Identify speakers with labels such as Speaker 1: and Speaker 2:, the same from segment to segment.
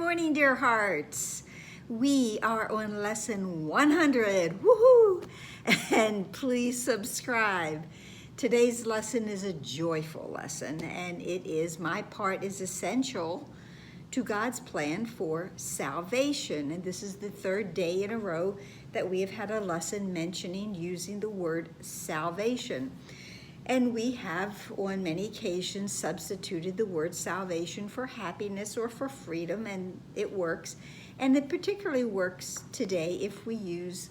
Speaker 1: morning, dear hearts. We are on lesson 100. Woohoo! And please subscribe. Today's lesson is a joyful lesson, and my part is essential to God's plan for salvation. And this is the third day in a row that we have had a lesson mentioning using the word salvation. And we have, on many occasions, substituted the word salvation for happiness or for freedom, and it works. And it particularly works today if we use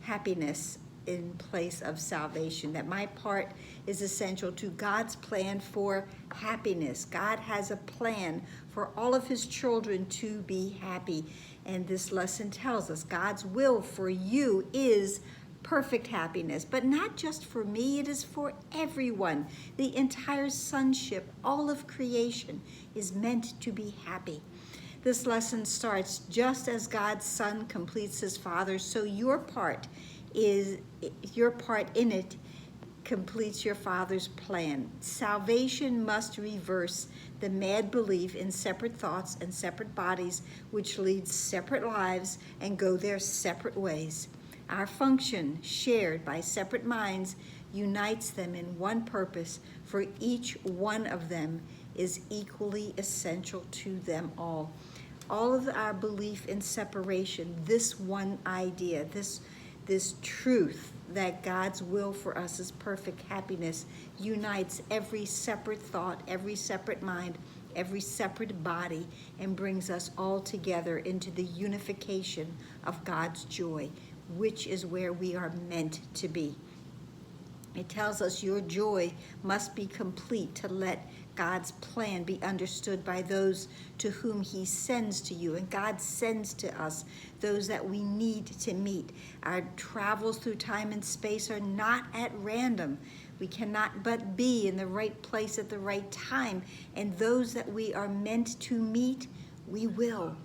Speaker 1: happiness in place of salvation. That my part is essential to God's plan for happiness. God has a plan for all of his children to be happy. And this lesson tells us God's will for you is perfect happiness, but not just for me, it is for everyone. The entire sonship, all of creation, is meant to be happy. This lesson starts just as God's Son completes his Father, so your part in it completes your Father's plan. Salvation must reverse the mad belief in separate thoughts and separate bodies, which leads separate lives and go their separate ways. Our function, shared by separate minds, unites them in one purpose, for each one of them is equally essential to them all. All of our belief in separation, this one idea, this truth that God's will for us is perfect happiness, unites every separate thought, every separate mind, every separate body, and brings us all together into the unification of God's joy, which is where we are meant to be. It tells us your joy must be complete to let God's plan be understood by those to whom he sends to you. And God sends to us those that we need to meet. Our travels through time and space are not at random. We cannot but be in the right place at the right time. And those that we are meant to meet, we will.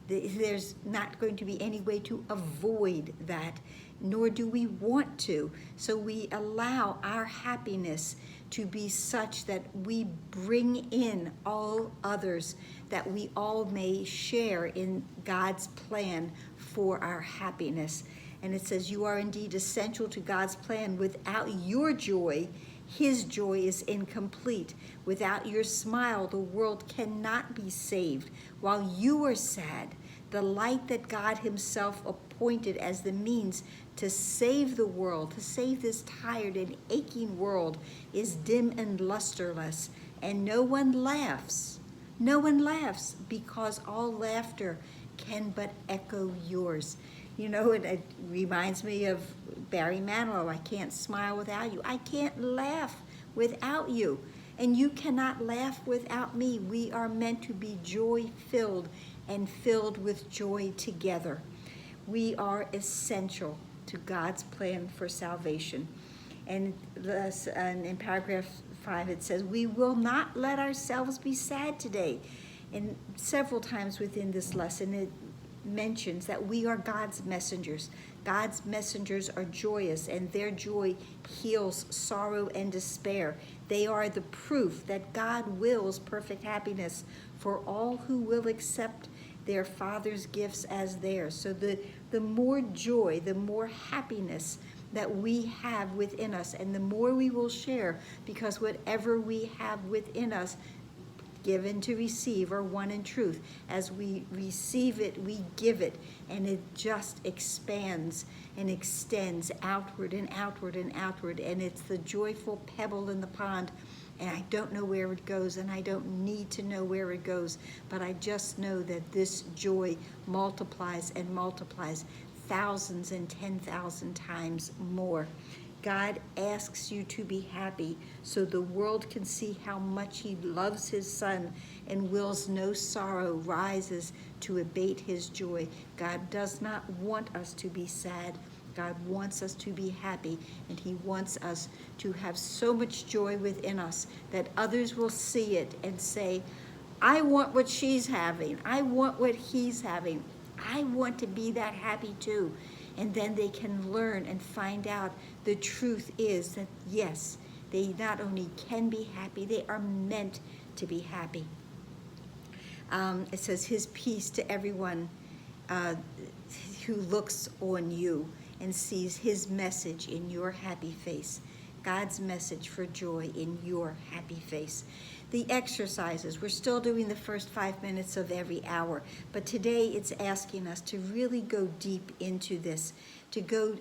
Speaker 1: There's not going to be any way to avoid that, nor do we want to. So we allow our happiness to be such that we bring in all others, that we all may share in God's plan for our happiness. And it says, you are indeed essential to God's plan. Without your joy, his joy is incomplete. Without your smile, the world cannot be saved. While you are sad, the light that God himself appointed as the means to save the world, to save this tired and aching world, is dim and lusterless, and no one laughs. No one laughs, because all laughter can but echo yours. You know, it reminds me of Barry Manilow. I can't smile without you. I can't laugh without you. And you cannot laugh without me. We are meant to be joy-filled and filled with joy together. We are essential to God's plan for salvation. And in paragraph 5 it says, we will not let ourselves be sad today. And several times within this lesson it mentions that we are God's messengers. God's messengers are joyous, and their joy heals sorrow and despair. They are the proof that God wills perfect happiness for all who will accept their Father's gifts as theirs. So the more joy, the more happiness that we have within us, and the more we will share, because whatever we have within us, given to receive, are one in truth. As we receive it, we give it, and it just expands and extends outward and outward and outward, and it's the joyful pebble in the pond. And I don't know where it goes, and I don't need to know where it goes, but I just know that this joy multiplies and multiplies thousands and 10,000 times more. God asks you to be happy so the world can see how much he loves his Son and wills no sorrow rises to abate his joy. God does not want us to be sad. God wants us to be happy, and he wants us to have so much joy within us that others will see it and say, I want what she's having. I want what he's having. I want to be that happy too. And then they can learn and find out the truth is that, yes, they not only can be happy, they are meant to be happy. It says, his peace to everyone who looks on you and sees his message in your happy face. God's message for joy in your happy face. The exercises, we're still doing the first 5 minutes of every hour, but today it's asking us to really go deep into this, to go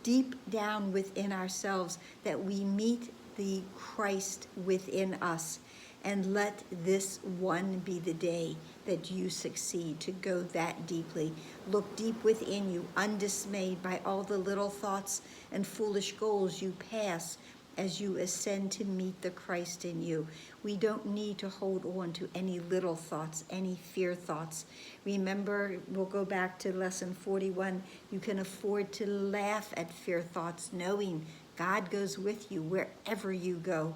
Speaker 1: deep down within ourselves, that we meet the Christ within us, and let this one be the day that you succeed, to go that deeply. Look deep within you, undismayed by all the little thoughts and foolish goals you pass as you ascend to meet the Christ in you. We don't need to hold on to any little thoughts, any fear thoughts. Remember, we'll go back to lesson 41. You can afford to laugh at fear thoughts, knowing God goes with you wherever you go.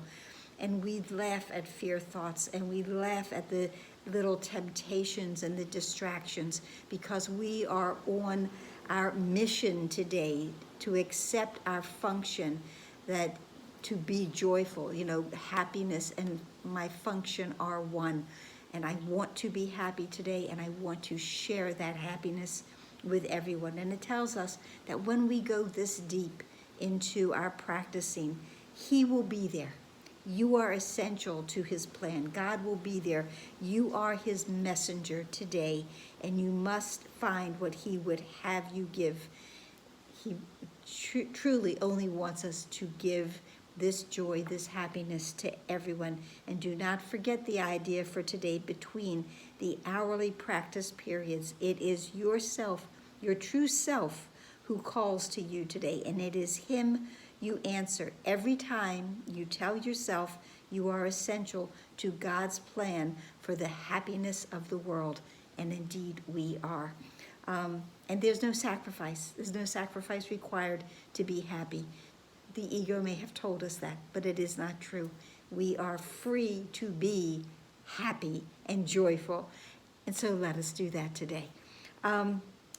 Speaker 1: And we laugh at fear thoughts, and we laugh at the little temptations and the distractions, because we are on our mission today to accept our function, that to be joyful, happiness and my function are one. And I want to be happy today, and I want to share that happiness with everyone. And it tells us that when we go this deep into our practicing, he will be there. You are essential to his plan. God will be there. You are his messenger today, and you must find what he would have you give. He truly only wants us to give this joy, this happiness to everyone. And do not forget the idea for today between the hourly practice periods. It is yourself, your true self, who calls to you today, and it is him you answer every time you tell yourself you are essential to God's plan for the happiness of the world. And indeed we are. And there's no sacrifice. There's no sacrifice required to be happy. The ego may have told us that, but it is not true. We are free to be happy and joyful. And so let us do that today.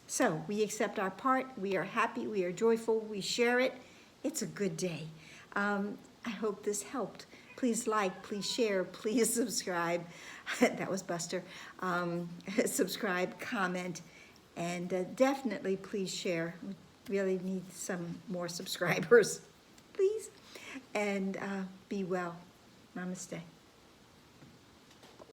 Speaker 1: So we accept our part. We are happy. We are joyful. We share it. It's a good day. I hope this helped. Please like, please share, please subscribe. That was Buster. Subscribe, comment, and definitely please share. We really need some more subscribers, please. And be well. Namaste.